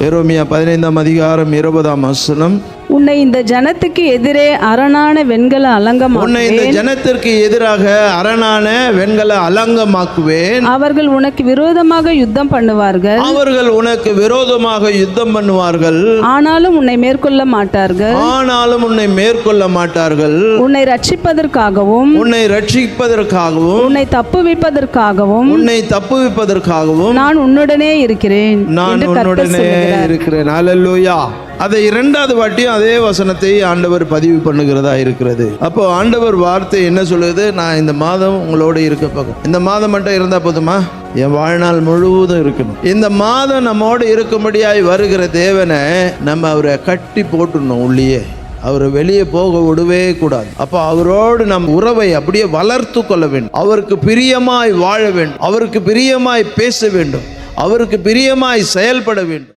எரேமியா 15:20. உன்னை இந்த ஜனத்துக்கு எதிரே அரணான வெண்கல உன்னை இந்த அலங்கமாக்குவேன். ஜனத்திற்கு எதிராக அரணான வெண்கல அலங்கமாக்குவேன். அவர்கள் உனக்கு விரோதமாக யுத்தம் பண்ணுவார்கள். அவர்கள் உனக்கு விரோதமாக யுத்தம் பண்ணுவார்கள். ஆனாலும் உன்னை மேற்கொள்ள மாட்டார்கள். ஆனாலும் உன்னை மேற்கொள்ள மாட்டார்கள். உன்னை ரட்சிப்பதற்காகவும் உன்னை ரட்சிப்பதற்காகவும் உன்னை தப்புவிப்பதற்காகவும் உன்னை தப்புவிப்பதற்காகவும் நான் உன்னுடனே இருக்கிறேன் நான் என்று கர்த்தர் உன்னுடனே சொல்லுகிறார். இருக்கிறேன். அல்லேலூயா. அதை இரண்டாவது வாட்டியும் அதே வசனத்தை ஆண்டவர் பதிவு பண்ணுகிறதா இருக்கிறது. அப்போ ஆண்டவர் வார்த்தை என்ன சொல்லுது? நான் இந்த மாதம் உங்களோட இருக்க பார்க்கும். இந்த மாதம் மட்டும் இருந்தா போதுமா? என் வாழ்நாள் முழுவதும் இருக்கணும். இந்த மாதம் நம்மோடு இருக்கும்படியாய் வருகிற தேவனை நம்ம அவரை கட்டி போட்டுடணும் உள்ளே. அவரை வெளியே போக விடவே கூடாது. அப்போ அவரோடு நம் உறவை அப்படியே வளர்த்து கொள்ள வேண்டும். அவருக்கு பிரியமாய் வாழ வேண்டும். அவருக்கு பிரியமாய் பேச வேண்டும். அவருக்கு பிரியமாய் செயல்பட வேண்டும்.